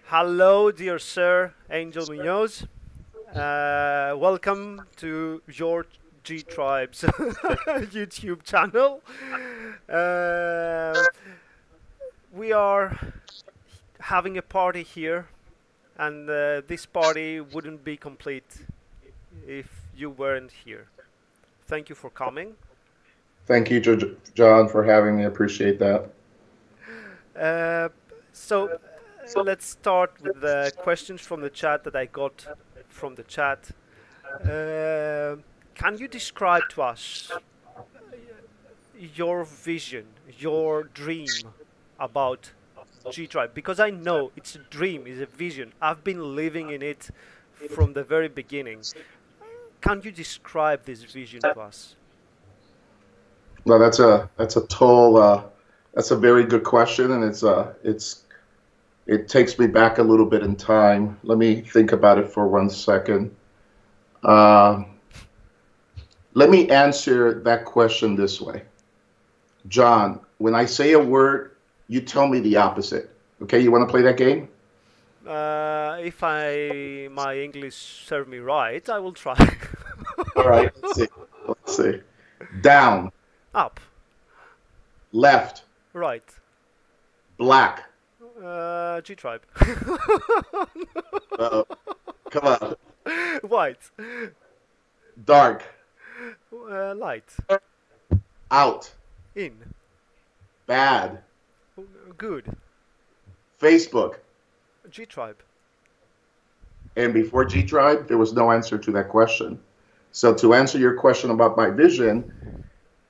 Hello, dear sir, Angel Munoz. Welcome to your GTribe's YouTube channel. Uh, we are having a party here, and this party wouldn't be complete if you weren't here. Thank you for coming. Thank you, John, for having me. I appreciate that. Uh, so let's start with the questions from the chat that I got from the chat. Uh, can you describe to us your vision, your dream about GTribe? Because I know it's a dream, it's a vision. I've been living in it from the very beginning. Can you describe this vision to us? Well, that's a tall that's a very good question, and it takes me back a little bit in time. Let me think about it for 1 second. Uh, Let me answer that question this way, John. When I say a word, you tell me the opposite. Okay, you want to play that game? If my English serve me right, I will try. All right. Let's see. Let's see. Down, Up, left, right, black. GTribe. Uh, Come on. White, Dark, light, out, in, bad. good, Facebook. GTribe. And before GTribe, there was no answer to that question. So to answer your question about my vision,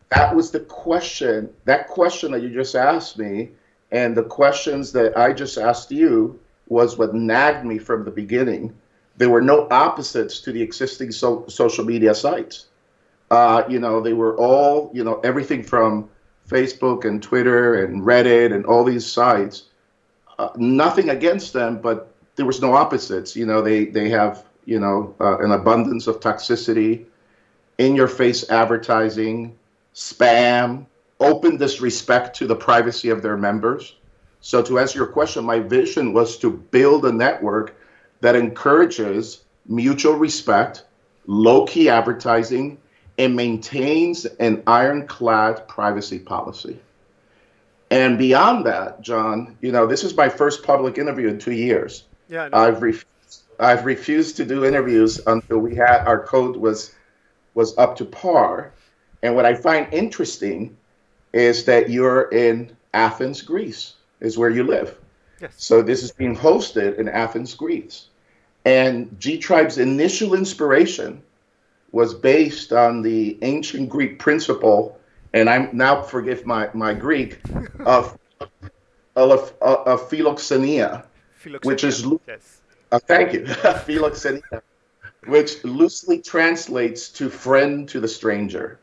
that was the question, that question that you just asked me, and the questions that I just asked you was what nagged me from the beginning. There were no opposites to the existing social media sites. They were all, everything from Facebook and Twitter and Reddit and all these sites. Nothing against them, but there was no opposites. They have an abundance of toxicity, in your face advertising, spam, open disrespect to the privacy of their members. So to answer your question, my vision was to build a network that encourages mutual respect, low-key advertising, and maintains an ironclad privacy policy. And beyond that, John, this is my first public interview in 2 years. Yeah, I know. I've refused to do interviews until our code was up to par. And what I find interesting is that you're in Athens, Greece, is where you live. Yes. So this is being hosted in Athens, Greece. And GTribe's initial inspiration was based on the ancient Greek principle, and I'm now, forgive my Greek, of philoxenia, which Philoxenia. is, Yes. thank you, philoxenia, which loosely translates to friend to the stranger.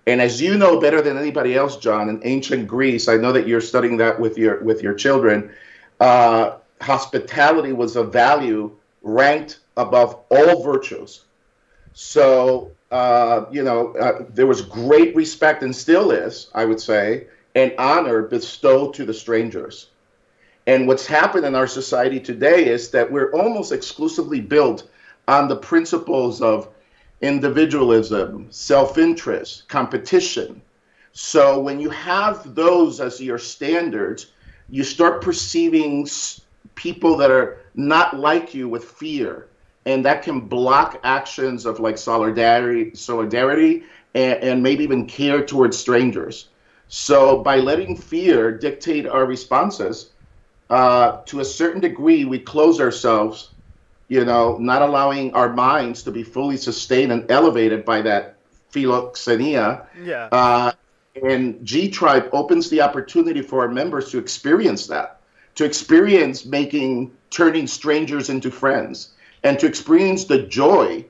And as you know better than anybody else, John, in ancient Greece, I know that you're studying that with your children. Hospitality was a value ranked above all virtues. So, there was great respect, and still is, I would say, and honor bestowed to the strangers. And what's happened in our society today is that we're almost exclusively built on the principles of individualism, self-interest, competition. So when you have those as your standards, you start perceiving people that are not like you with fear. And that can block actions of like solidarity and maybe even care towards strangers. So by letting fear dictate our responses, to a certain degree, we close ourselves, not allowing our minds to be fully sustained and elevated by that philoxenia. Yeah. And GTribe opens the opportunity for our members to experience that, to experience turning strangers into friends, and to experience the joy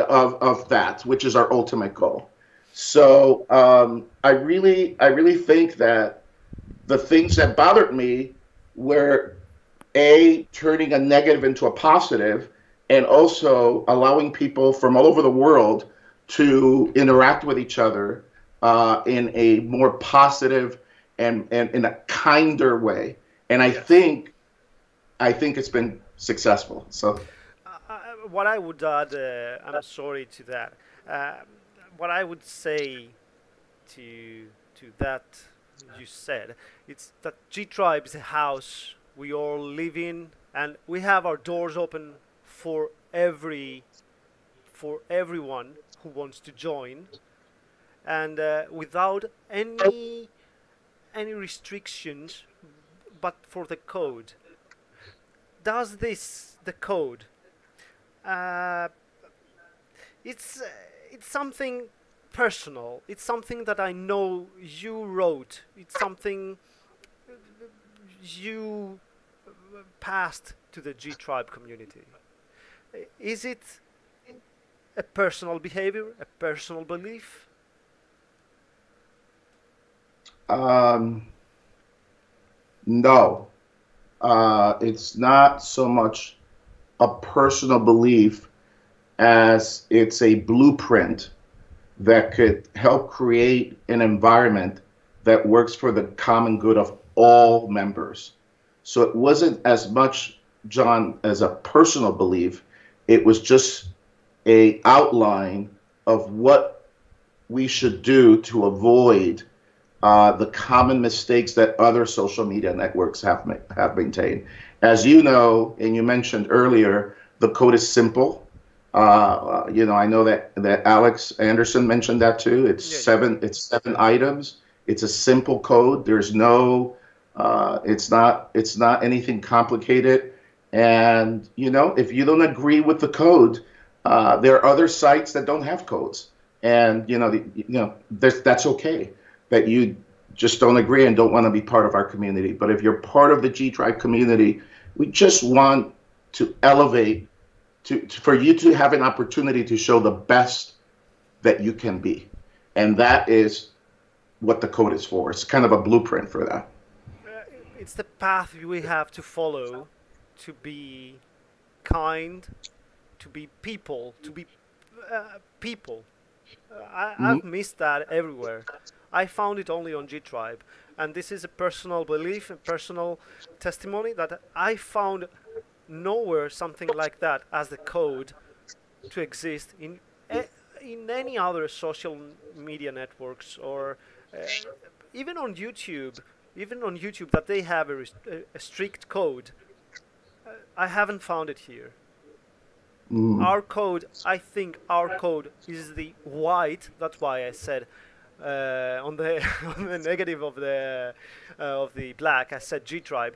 of that, which is our ultimate goal. So I really think that the things that bothered me were turning a negative into a positive, and also allowing people from all over the world to interact with each other in a more positive and in a kinder way. And I think I think it's been successful. So, What I would add, I'm sorry to that. Uh, what I would say to that you said, it's that GTribe is a house we all live in, and we have our doors open for everyone who wants to join, and without any restrictions, but for the code. Does this the code? Uh, it's uh, it's something personal. It's something that I know you wrote. It's something you passed to the GTribe community. Is it a personal behavior, a personal belief? um, no, it's not so much a personal belief as it's a blueprint that could help create an environment that works for the common good of all members. So it wasn't as much, John, as a personal belief. It was just a outline of what we should do to avoid the common mistakes that other social media networks have maintained. As you know, and you mentioned earlier, the code is simple. I know that Alex Anderson mentioned that too. It's Yeah, yeah. seven. It's 7 items. It's a simple code. There's no. It's not anything complicated. And if you don't agree with the code, there are other sites that don't have codes, and that's okay that you just don't agree and don't want to be part of our community. But if you're part of the GTribe community, we just want to elevate for you to have an opportunity to show the best that you can be. And that is what the code is for. It's kind of a blueprint for that. Uh, it's the path we have to follow to be kind, to be people, to be people. I've Mhm. missed that everywhere. I found it only on GTribe, and this is a personal belief, a personal testimony that I found nowhere something like that as the code to exist in any other social media networks or uh, even on YouTube. Even on YouTube, that they have a strict code. I haven't found it here. Mhm. Our code, I think our code is the white. That's why I said on the on the negative of the black, I said GTribe.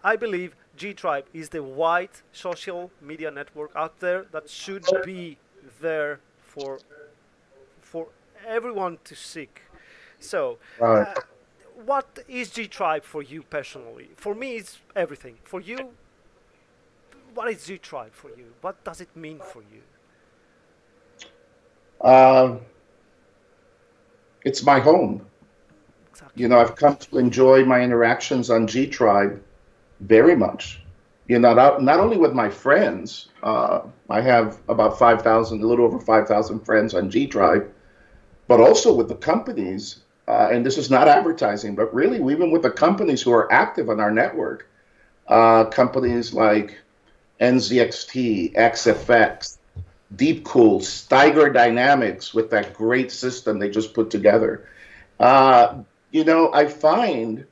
I believe GTribe is the white social media network out there that should be there for everyone to seek. So, Right. uh, what is GTribe for you personally? For me, it's everything. For you, what is GTribe for you? What does it mean for you? Um, it's my home. Exactly. I've come to enjoy my interactions on GTribe very much. Not only with my friends, I have about 5,000, a little over 5,000 friends on GTribe, but also with the companies. And this is not advertising, but really even with the companies who are active on our network. Companies like NZXT, XFX, Deepcool, Steiger Dynamics with that great system they just put together. I find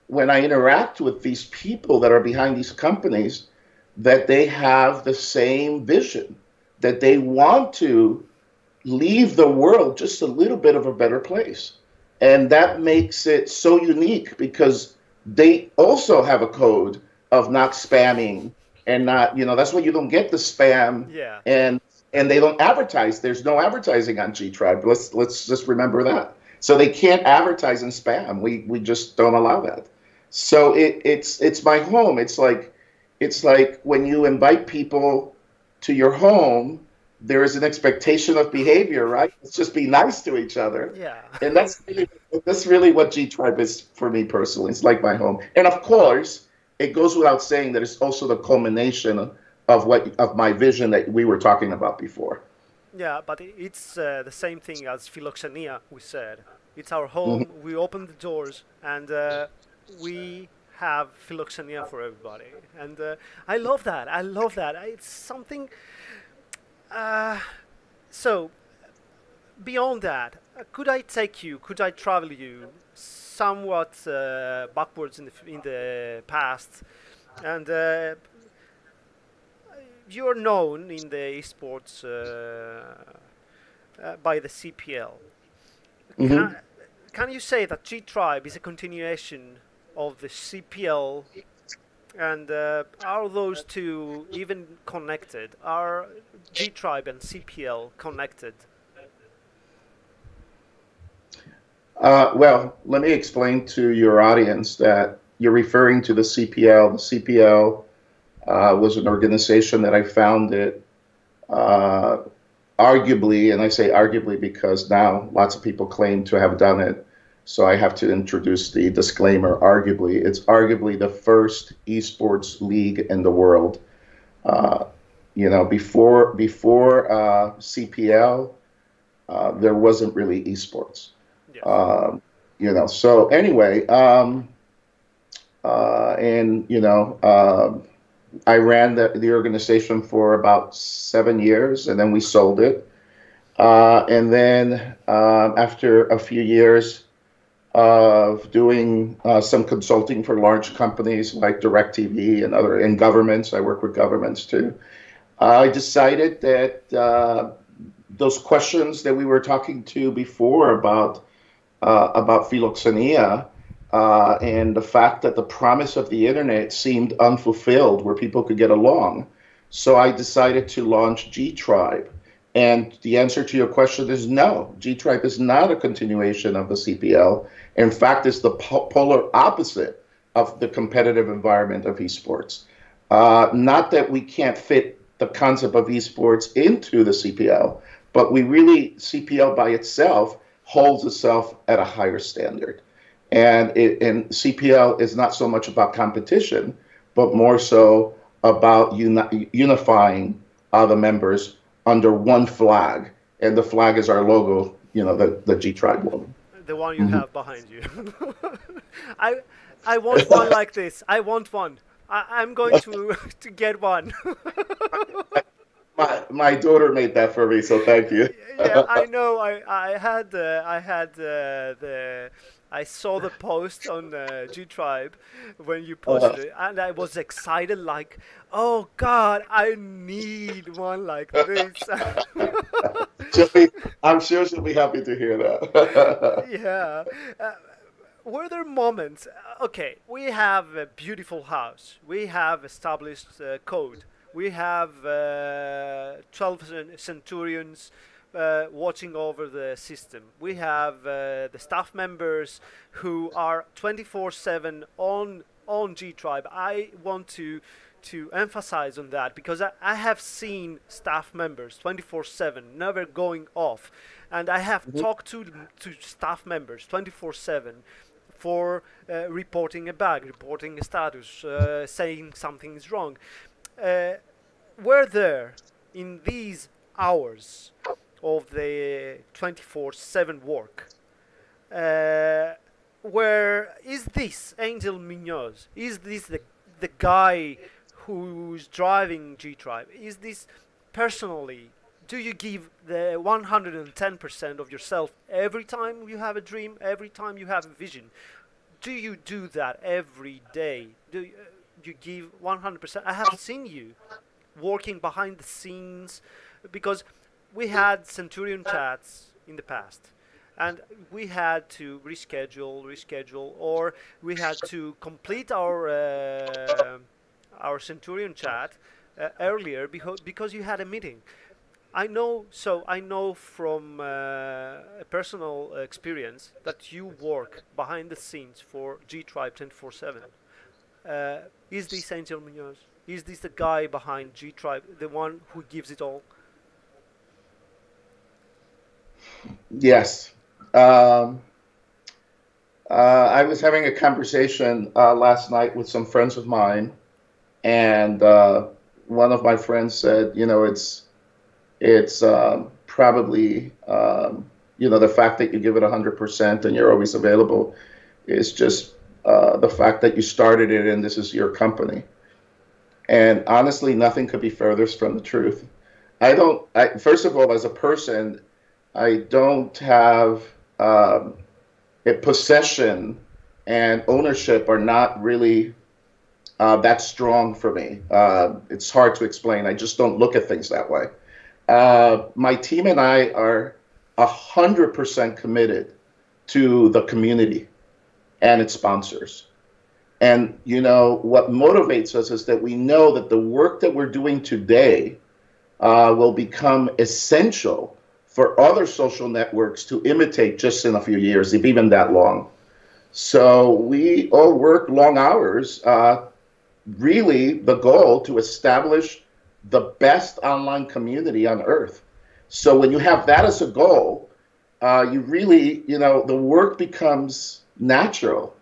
when I interact with these people that are behind these companies that they have the same vision, that they want to leave the world just a little bit of a better place. And that makes it so unique because they also have a code of not spamming and not, that's why you don't get the spam Yeah. and they don't advertise. There's no advertising on GTribe. Let's just remember that. So they can't advertise in spam. We just don't allow that. So it's my home. It's like when you invite people to your home, there is an expectation of behavior, right? Let's just be nice to each other. Yeah. And that's really what GTribe is for me personally. It's like my home. And of course, it goes without saying that it's also the culmination of my vision that we were talking about before. Yeah, but it's the same thing as philoxenia, we said. It's our Mhm. home, we open the doors, and we have philoxenia for everybody, and I love that. I love that. It's something. So beyond that, could I take you? Could I travel you somewhat backwards in the past, and you're known in the esports by the CPL. Hmm. Can you say that GTribe is a continuation of the CPL, and are those two even connected? Are GTribe and CPL connected? Well, let me explain to your audience that you're referring to the CPL. The CPL was an organization that I founded, uh, arguably, and I say arguably because now lots of people claim to have done it. So I have to introduce the disclaimer, arguably. It's arguably the first esports league in the world. Uh, before CPL, there wasn't really esports. Yes. So anyway, and I ran the organization for about 7 years, and then we sold it. And then after a few years of doing some consulting for large companies like DirecTV and governments, I work with governments too. I decided that those questions that we were talking to before about philoxenia, and the fact that the promise of the internet seemed unfulfilled, where people could get along. So I decided to launch GTribe. And the answer to your question is no. GTribe is not a continuation of the CPL. In fact, it's the polar opposite of the competitive environment of esports. Not that we can't fit the concept of esports into the CPL, but CPL by itself holds itself at a higher standard. And CPL is not so much about competition, but more so about unifying the members under one flag. And the flag is our logo, the GTribe logo. The one you have behind you. I want one like this. I want one. I'm going to get one. My daughter made that for me, so thank you. Yeah, I know. I saw the post on GTribe when you posted it, and I was excited, like, oh God, I need one like this. I'm sure she'll be happy to hear that. Yeah. Were there moments? Okay, we have a beautiful house. We have established code. We have 12 Centurions watching over the system. We have the staff members who are 24/7 on GTribe. I want to emphasize on that because I have seen staff members 24/7, never going off, and I have talked to staff members 24/7 for reporting a bug, reporting a status, saying something is wrong. Were there in these hours of the 24/7 work, where is this Angel Munoz? Is this the guy who's driving GTribe? Is this personally? Do you give the 110% of yourself every time you have a dream, every time you have a vision? Do you do that every day? Do you give 100%? I have seen you working behind the scenes because we had Centurion chats in the past, and we had to reschedule, or we had to complete our Centurion chat earlier because you had a meeting. I know from a personal experience that you work behind the scenes for GTribe 24/7. Is this Angel Munoz? Is this the guy behind GTribe, the one who gives it all? Yes. I was having a conversation last night with some friends of mine, and one of my friends said, it's probably, the fact that you give it 100% and you're always available is just the fact that you started it and this is your company. And honestly, nothing could be furthest from the truth. First of all, as a person, I don't have a possession and ownership are not really that strong for me. It's hard to explain. I just don't look at things that way. My team and I are 100% committed to the community and its sponsors. And, what motivates us is that we know that the work that we're doing today will become essential for other social networks to imitate just in a few years, if even that long. So we all work long hours, really the goal to establish the best online community on earth. So when you have that as a goal, you really, the work becomes natural.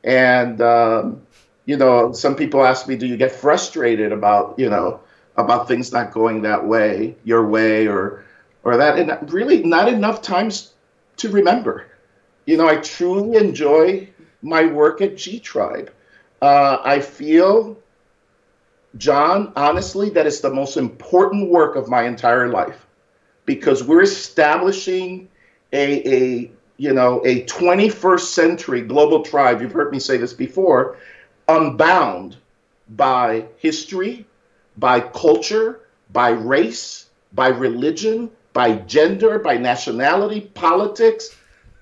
And, some people ask me, do you get frustrated about, about things not going that way, your way, or that? And really not enough times to remember. I truly enjoy my work at GTribe. I feel, John, honestly, that it's the most important work of my entire life, because we're establishing a 21st century global tribe. You've heard me say this before, unbound by history, by culture, by race, by religion, by gender, by nationality, politics.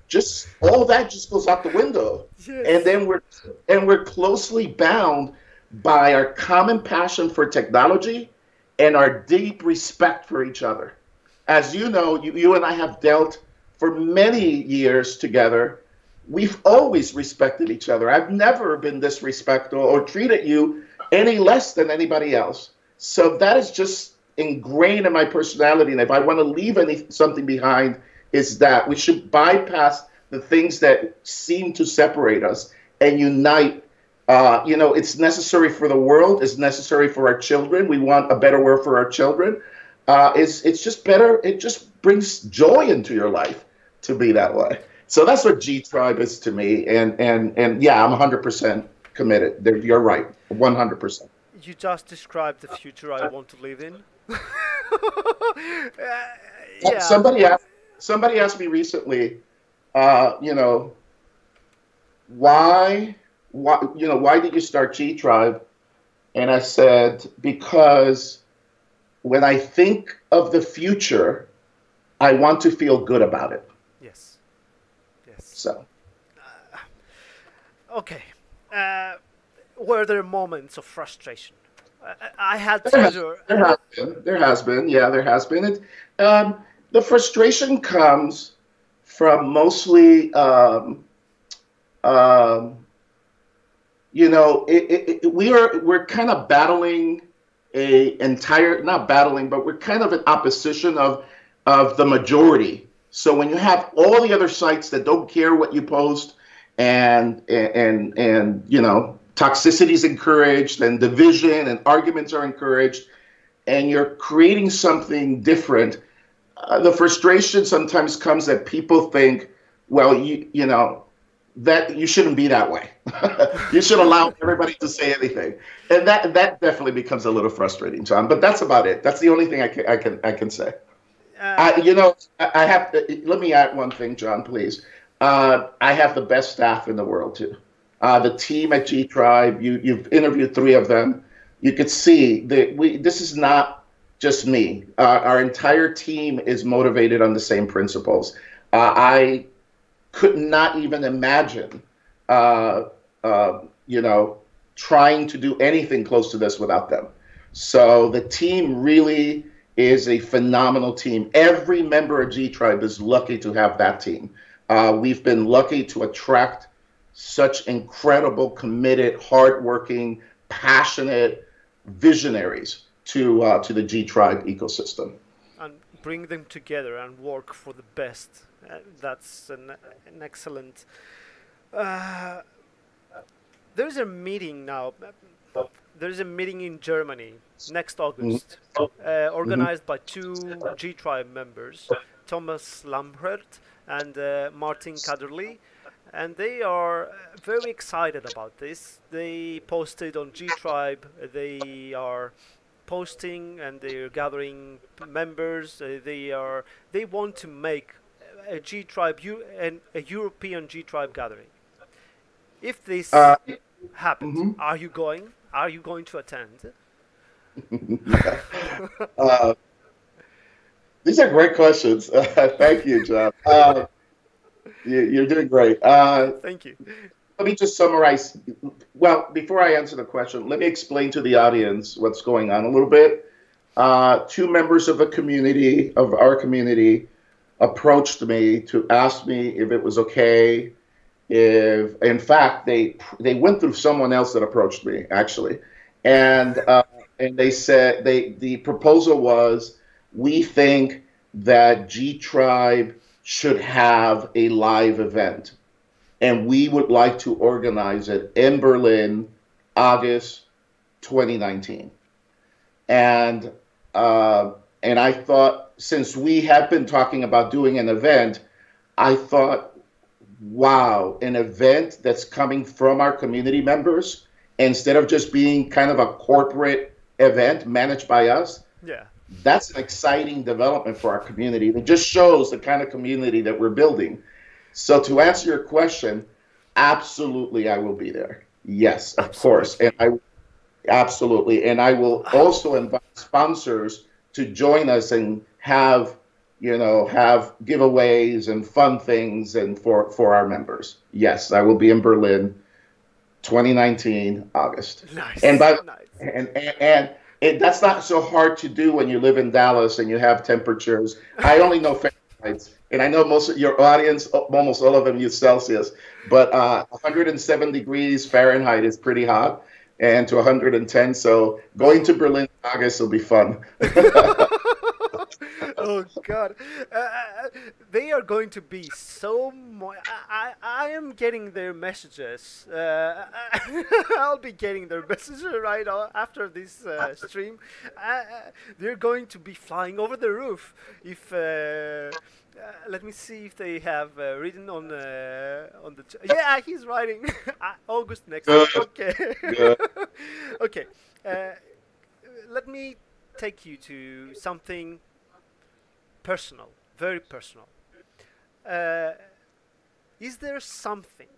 Just all that just goes out the window. Yes. And then we're closely bound by our common passion for technology and our deep respect for each other. As you know, you and I have dealt for many years together. We've always respected each other. I've never been disrespectful or treated you any less than anybody else. So that is just ingrained in my personality. And if I want to leave something behind, is that we should bypass the things that seem to separate us and unite. It's necessary for the world. It's necessary for our children. We want a better world for our children. It's just better. It just brings joy into your life to be that way. So that's what GTribe is to me. And yeah, I'm 100% committed. You're right, 100%. You just described the future I want to live in. Yeah. Somebody asked me recently, why did you start GTribe? And I said, because when I think of the future, I want to feel good about it. Yes. So. Okay. Were there moments of frustration? I had Twitter. There has been. Yeah, there has been. The frustration comes from mostly, we're kind of battling not battling, but we're kind of in opposition of the majority. So when you have all the other sites that don't care what you post, and toxicity is encouraged, and division and arguments are encouraged, and you're creating something different, the frustration sometimes comes that people think, well, that you shouldn't be that way. You should allow everybody to say anything, and that definitely becomes a little frustrating, John. But that's about it. That's the only thing I can say. I have to, let me add one thing, John, please. I have the best staff in the world too. The team at GTribe, you've interviewed 3 of them. You could see that this is not just me. Our entire team is motivated on the same principles. I could not even imagine, trying to do anything close to this without them. So the team really is a phenomenal team. Every member of GTribe is lucky to have that team. We've been lucky to attract such incredible, committed, hardworking, passionate visionaries to the GTribe ecosystem. And bring them together and work for the best. That's an excellent. There's a meeting now. There's a meeting in Germany next August, organized by 2 GTribe members, Thomas Lambert and Martin Kaderli. and they are very excited about this. They posted on GTribe. They are posting and they're gathering members. They want to make a GTribe and a European GTribe gathering. If this Uh, happens, mhm. are you going? Are you going to attend? uh, these are great questions. Thank you, John. You're doing great. Thank you. Let me just summarize. Well, before I answer the question, let me explain to the audience what's going on a little bit. Two members of our community, approached me to ask me if it was okay. If, in fact, they went through someone else that approached me actually, and they said the proposal was, we think that GTribe should have a live event, and we would like to organize it in Berlin, August 2019. And and I thought, since we have been talking about doing an event, I thought, wow, an event that's coming from our community members instead of just being kind of a corporate event managed by us. Yeah. That's an exciting development for our community. It just shows the kind of community that we're building. So to answer your question, absolutely, I will be there. Yes, of course. And absolutely. And I will also invite sponsors to join us and have giveaways and fun things and for our members. Yes, I will be in Berlin 2019 August. Nice. And by Nice. that's not so hard to do when you live in Dallas and you have temperatures. I only know Fahrenheit, and I know most of your audience, almost all of them, use Celsius. But 107 degrees Fahrenheit is pretty hot, and to 110. So going to Berlin in August will be fun. Oh God, they are going to be so. I am getting their messages. I'll be getting their messages right after this stream. They're going to be flying over the roof. If let me see if they have written on the. Yeah, he's writing August next week. Okay. Okay. Let me take you to something personal, very personal. Is there something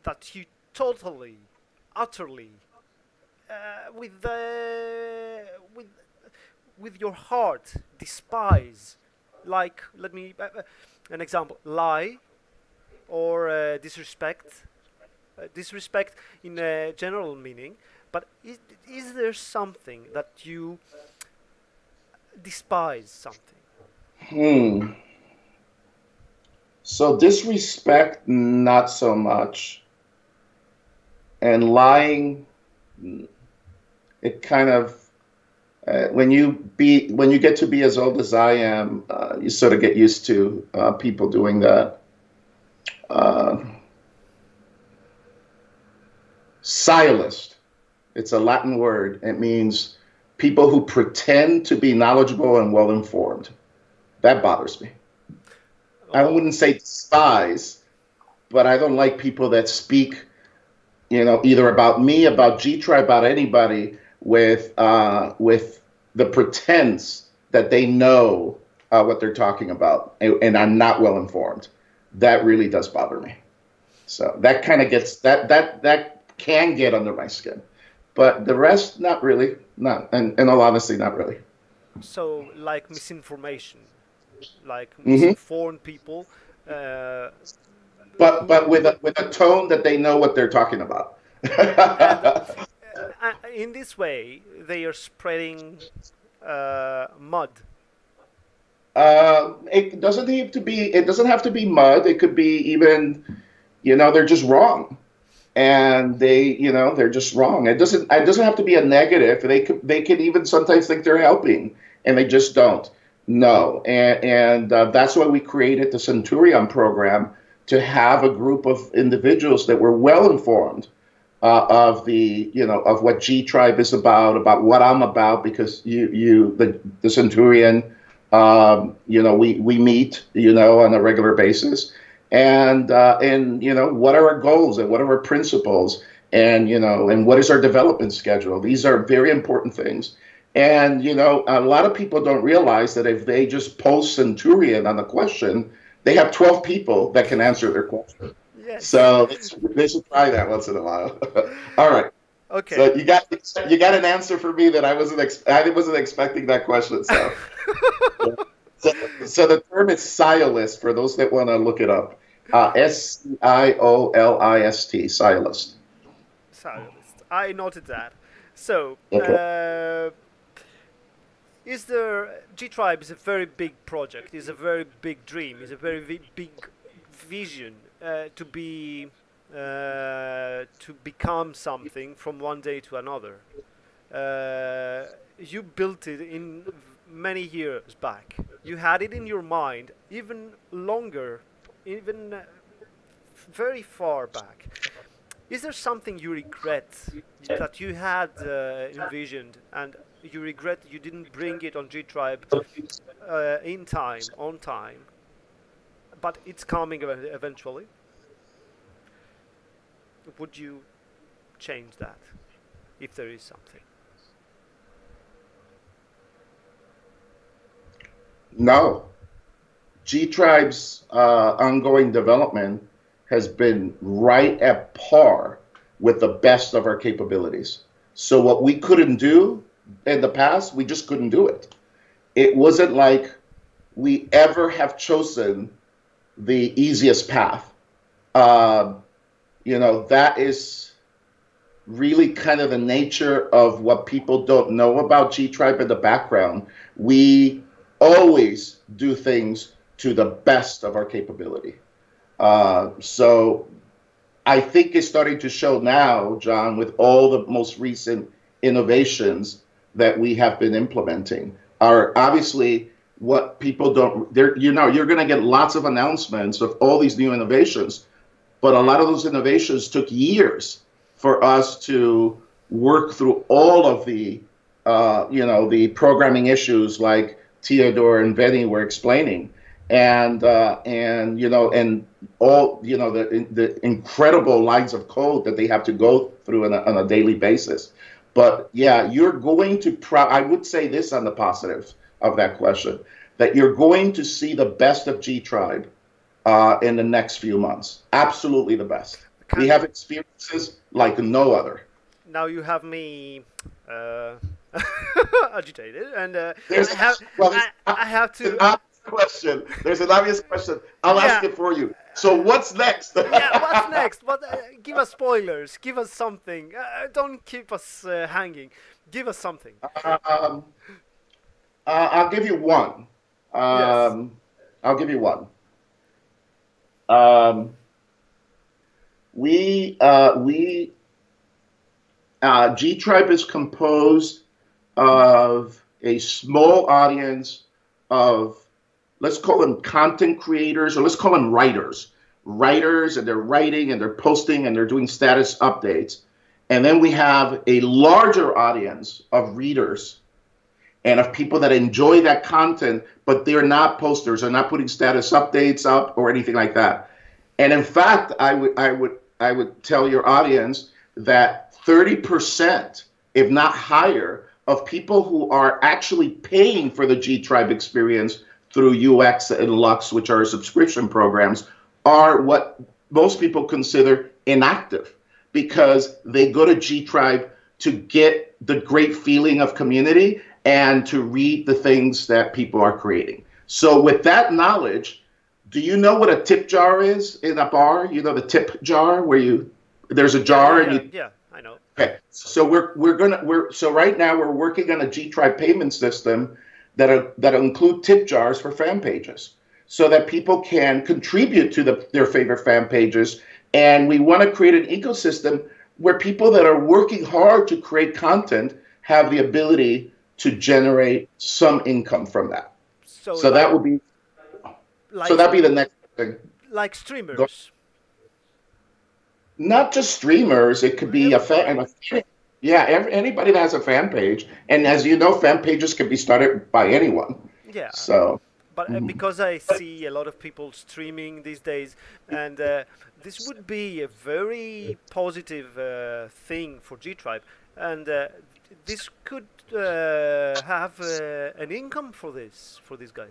that you totally, utterly, with with your heart despise? Like, let me an example: lie or disrespect. Disrespect in a general meaning, but is there something that you despise something? So disrespect, not so much. And lying, it kind of, when you get to be as old as I am, you sort of get used to people doing that. Sciolist, it's a Latin word. It means people who pretend to be knowledgeable and well-informed. That bothers me. I wouldn't say despise, but I don't like people that speak, either about me, about GTribe, about anybody with the pretense that they know what they're talking about, and I'm not well-informed. That really does bother me. So that kind of gets, that can get under my skin. But the rest, not really. Not, and in all honesty, not really. So, like misinformation, like misinformed people. But with a tone that they know what they're talking about. And in this way, they are spreading mud. It doesn't have to be. It doesn't have to be mud. It could be even, they're just wrong. And they're just wrong. It doesn't have to be a negative. They could even sometimes think they're helping, and they just don't. No, and that's why we created the Centurion program, to have a group of individuals that were well informed of of what GTribe is about what I'm about, because the Centurion, we meet on a regular basis. and what are our goals and what are our principles, and and what is our development schedule. These are very important things. And a lot of people don't realize that if they just post Centurion on the question, they have 12 people that can answer their question. Yes. So they should try that once in a while. All right. Okay. So you got an answer for me that I wasn't expecting that question. So so the term is sciolist for those that want to look it up. Sciolist, sciolist. Sciolist. I noted that. So, Okay. GTribe is a very big project, is a very big dream, is a very big vision to become something from one day to another. You built it in many years back. You had it in your mind even longer, even very far back. Is there something you regret that you had envisioned, and you regret you didn't bring it on GTribe in time, on time, but it's coming eventually? Would you change that, if there is something? No. GTribe's ongoing development has been right at par with the best of our capabilities. So what we couldn't do in the past, we just couldn't do it. It wasn't like we ever have chosen the easiest path. That is really kind of the nature of what people don't know about GTribe in the background. We always do things to the best of our capability. So I think it's starting to show now, John, with all the most recent innovations that we have been implementing. Are obviously what people don't, you're going to get lots of announcements of all these new innovations, but a lot of those innovations took years for us to work through all of the programming issues like Theodore and Benny were explaining, and all the incredible lines of code that they have to go through on a daily basis. But yeah, you're going to I would say this on the positive of that question, that you're going to see the best of GTribe in the next few months. Absolutely the best. We have experiences like no other. Now you have me agitated, and I have to. There's an obvious question. I'll ask it for you. So what's next? Yeah, what's next? What? Give us spoilers. Give us something. Don't keep us hanging. Give us something. I'll give you one. Yes. I'll give you one. GTribe is composed of a small audience of, let's call them content creators, or let's call them writers, and they're writing and they're posting and they're doing status updates. And then we have a larger audience of readers and of people that enjoy that content, but they're not posters, they're not putting status updates up or anything like that. And in fact, I would tell your audience that 30%, if not higher, of people who are actually paying for the GTribe experience through UX and Lux, which are subscription programs, are what most people consider inactive, because they go to GTribe to get the great feeling of community and to read the things that people are creating. So with that knowledge, do you know what a tip jar is in a bar? You know the tip jar where there's a jar yeah, I know. Okay, so so right now we're working on a GTribe payment system that'll include tip jars for fan pages, so that people can contribute to their favorite fan pages. And we want to create an ecosystem where people that are working hard to create content have the ability to generate some income from that. So that would be, that'd be the next thing. Like streamers. Not just streamers, it could be anybody that has a fan page. And as you know, fan pages can be started by anyone. Yeah. So but because I see a lot of people streaming these days, and this would be a very positive thing for GTribe, and this could have an income for these guys.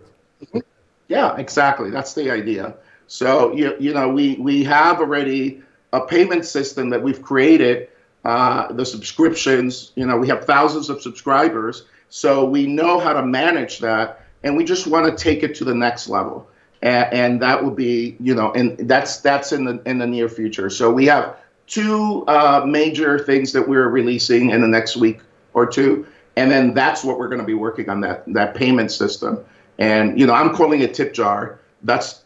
Yeah, exactly. That's the idea. So we have already a payment system that we've created. The subscriptions, we have thousands of subscribers, so we know how to manage that, and we just want to take it to the next level. And that will be, and that's in the near future. So we have two major things that we're releasing in the next week or two, and then that's what we're going to be working on, that payment system. And I'm calling it tip jar. That's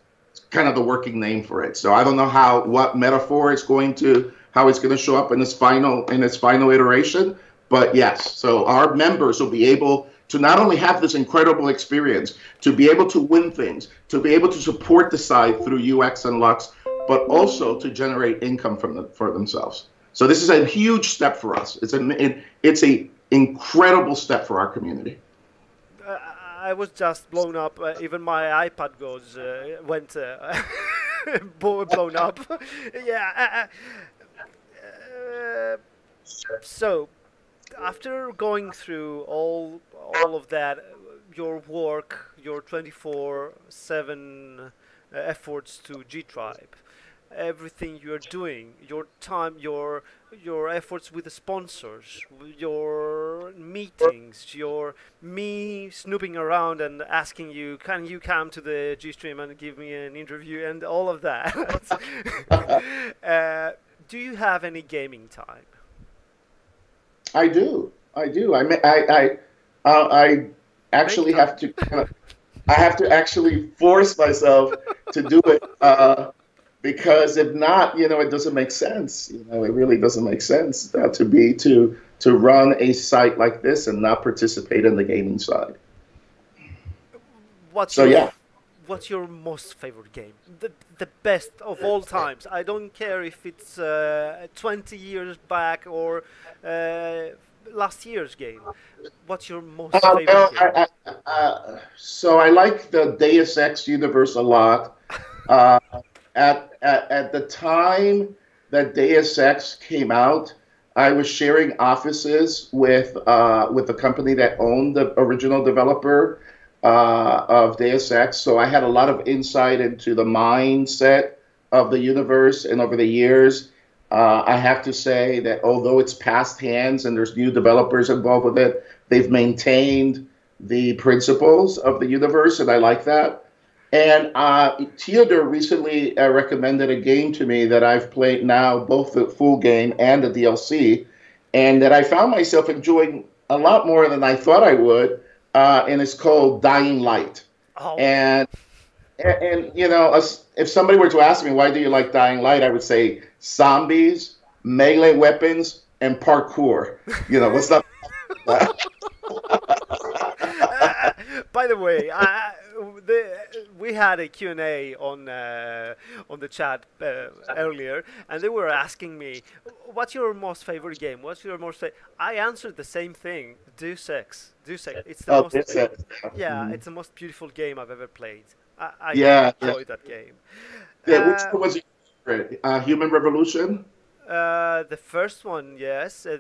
kind of the working name for it. So I don't know what metaphor it's going to, how it's going to show up in its final iteration. But yes, so our members will be able to not only have this incredible experience, to be able to win things, to be able to support the site through UX and Lux, but also to generate income for themselves. So this is a huge step for us. It's a incredible step for our community. I was just blown up. Even my iPad went blown up. Yeah. So, after going through all of that, your work, your 24/7 efforts to GTribe, everything you're doing, your time, your efforts with the sponsors, your meetings, me snooping around and asking you, can you come to the GStream and give me an interview, and all of that. Do you have any gaming time? I do. I actually have to. I have to actually force myself to do it. Because if not, it doesn't make sense. It really doesn't make sense to run a site like this and not participate in the gaming side. What's your most favorite game? The best of all times. I don't care if it's 20 years back or last year's game. What's your most favorite game? So I like the Deus Ex universe a lot. At the time that Deus Ex came out, I was sharing offices with the company that owned the original developer of Deus Ex, so I had a lot of insight into the mindset of the universe. And over the years, I have to say that although it's past hands and there's new developers involved with it, they've maintained the principles of the universe, and I like that. And Theodore recently recommended a game to me that I've played now, both the full game and the DLC, and that I found myself enjoying a lot more than I thought I would, and it's called Dying Light. Oh. And if somebody were to ask me, why do you like Dying Light, I would say zombies, melee weapons, and parkour. What's that? By the way, we had a Q&A on the chat earlier, and they were asking me, what's your most favorite game? What's your most I answered the same thing, Deus Ex. It's the it's the most beautiful game I've ever played. I enjoyed that game. Which one was your favorite? Human Revolution? The first one, yes. How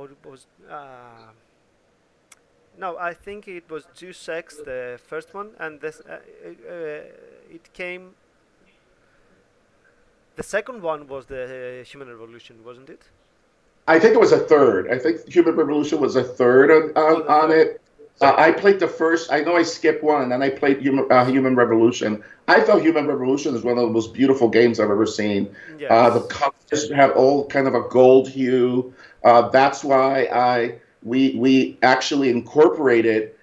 it was... no, I think it was Deus Ex, the first one, and this it came. The second one was the Human Revolution, wasn't it? I think it was a third. I think Human Revolution was a third on it. I played the first. I know I skipped one, and then I played Human Revolution. I thought Human Revolution is one of the most beautiful games I've ever seen. Yes. The colors have all kind of a gold hue. That's why we actually incorporated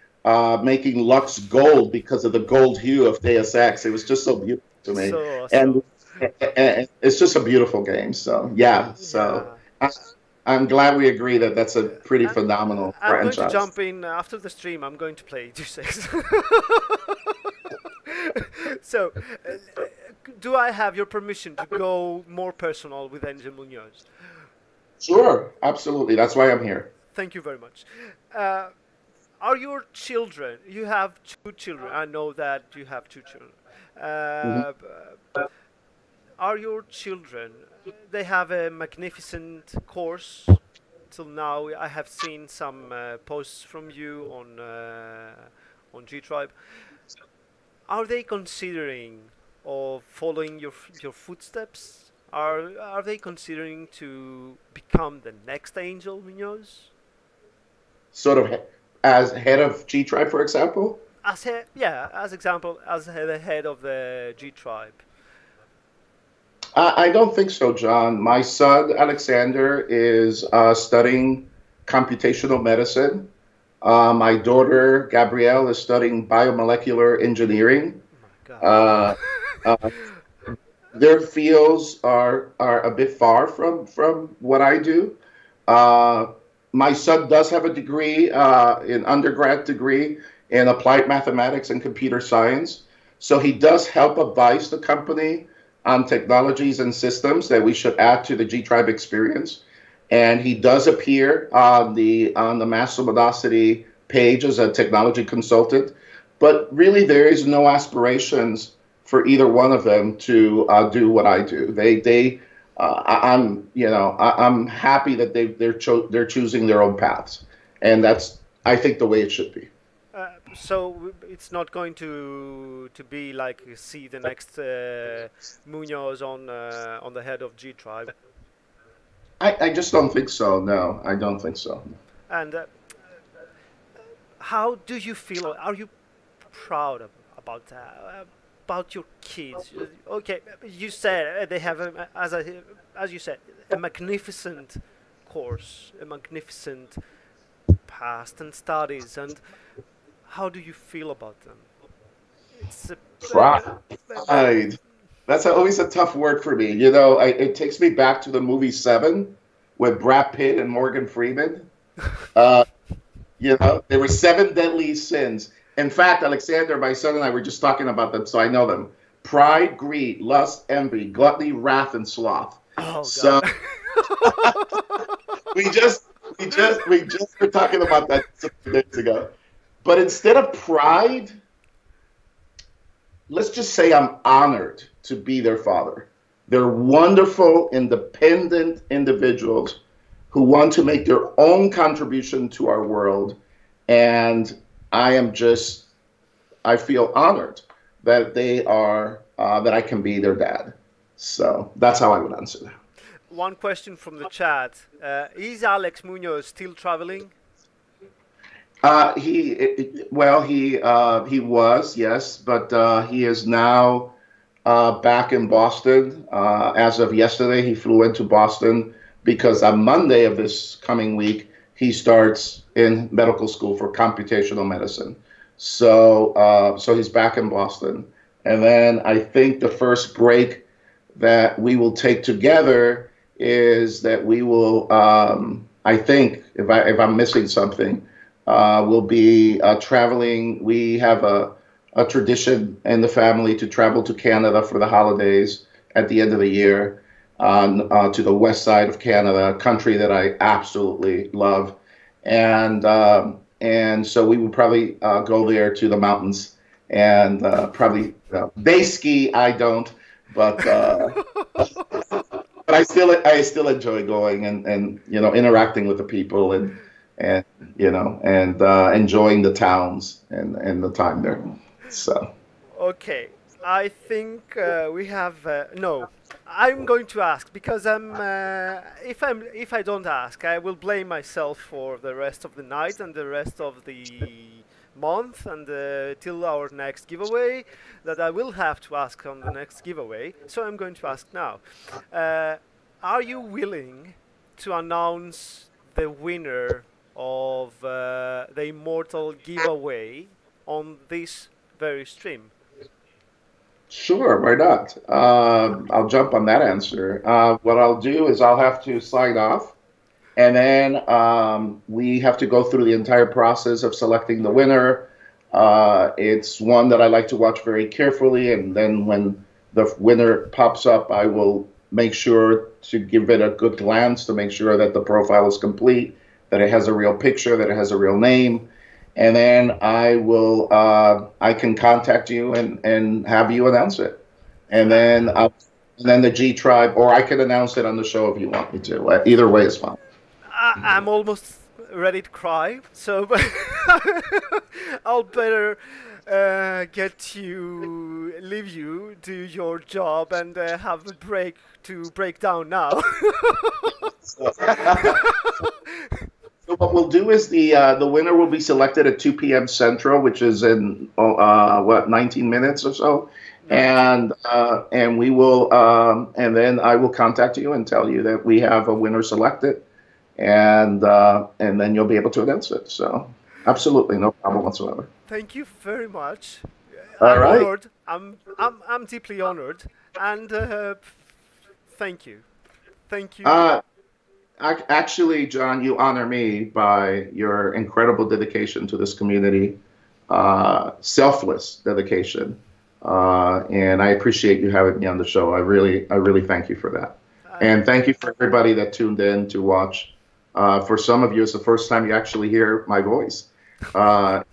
making Lux gold because of the gold hue of Deus Ex. It was just so beautiful to me. So awesome. And it's just a beautiful game. So, I'm glad we agree that that's a pretty phenomenal franchise. I'm going to jump in after the stream. I'm going to play Deus Ex. So, do I have your permission to go more personal with Angel Munoz? Sure, absolutely. That's why I'm here. Thank you very much. are your children? You have two children. I know that you have two children. Mhm. Are your children? They have a magnificent course. Till now, I have seen some posts from you on GTribe. Are they considering of following your footsteps? Are they considering to become the next Angel Munoz? Sort of as head of GTribe, for example. As example, as the head of the GTribe. I don't think so, John. My son Alexander is studying computational medicine. My daughter Gabrielle is studying biomolecular engineering. Oh my God. Uh, uh, their fields are a bit far from what I do. Uh, my son does have a degree, an undergrad degree in applied mathematics and computer science. So he does help advise the company on technologies and systems that we should add to the GTribe experience. And he does appear on the Mass Luminosity page as a technology consultant. But really, there is no aspirations for either one of them to do what I do. I'm happy that they're choosing their own paths, and that's, I think, the way it should be. So it's not going to be like see the next Munoz on the head of GTribe. I just don't think so. No, I don't think so. And how do you feel? Are you proud about that? About your kids? Okay, you said they have as you said a magnificent course, a magnificent past and studies. And how do you feel about them? It's Pride. That's always a tough word for me. It takes me back to the movie Seven with Brad Pitt and Morgan Freeman. Uh, there were seven deadly sins. In fact, Alexander, my son, and I were just talking about them, so I know them: pride, greed, lust, envy, gluttony, wrath, and sloth. oh So God. we just we just were talking about that some minutes ago. But instead of pride, let's just say I'm honored to be their father. They're wonderful, independent individuals who want to make their own contribution to our world. And I feel honored that that I can be their dad. So that's how I would answer that. One question from the chat: is Alex Munoz still traveling? He was, yes, but he is now back in Boston. As of yesterday, he flew into Boston because on Monday of this coming week, he starts in medical school for computational medicine. So he's back in Boston. And then I think the first break that we will take together is that we will, I think, if I'm missing something, we'll be traveling. We have a tradition in the family to travel to Canada for the holidays at the end of the year, to the west side of Canada, a country that I absolutely love. And so we would probably go there to the mountains and probably they ski, I don't, but I still enjoy going and interacting with the people and enjoying the towns and the time there. So Okay, I think we have no. I'm going to ask because if I don't ask, I will blame myself for the rest of the night and the rest of the month and till our next giveaway that I will have to ask on the next giveaway. So I'm going to ask now. Are you willing to announce the winner of the Immortal giveaway on this very stream? sure, why not? I'll jump on that answer. What I'll do is I'll have to sign off, and then we have to go through the entire process of selecting the winner. It's one that I like to watch very carefully, and then when the winner pops up, I will make sure to give it a good glance to make sure that the profile is complete, that it has a real picture, that it has a real name. and then I can contact you and have you announce it, and then the GTribe, or I can announce it on the show if you want me to. Either way is fine. I'm almost ready to cry, so I'll better leave you do your job and have a break to break down now. So what we'll do is the winner will be selected at 2 p.m. Central, which is in 19 minutes or so, and we will and then I will contact you and tell you that we have a winner selected, and then you'll be able to announce it. So absolutely no problem whatsoever. Thank you very much. All I'm right. honored. I'm deeply honored, and thank you. Thank you. Actually, John, you honor me by your incredible dedication to this community, selfless dedication, and I appreciate you having me on the show. I really thank you for that, and thank you for everybody that tuned in to watch. For some of you, it's the first time you actually hear my voice. I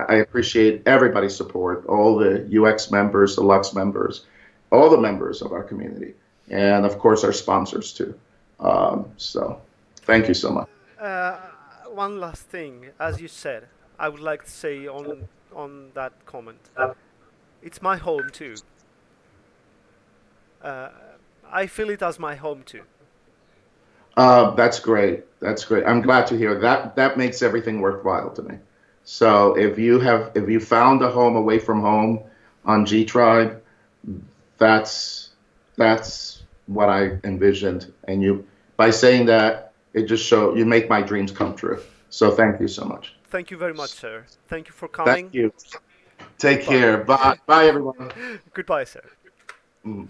appreciate everybody's support, all the UX members, the Lux members, all the members of our community, and of course our sponsors too. So thank you so much. One last thing, as you said, I would like to say on that comment. It's my home too. I feel it as my home too. That's great. That's great. I'm glad to hear that. That makes everything worthwhile to me. So if you found a home away from home on GTribe, that's what I envisioned. And by saying that, it just you make my dreams come true. So thank you so much. Thank you very much, sir. Thank you for coming. Thank you. Take care. Bye. Bye, everyone. Goodbye, sir. Mm.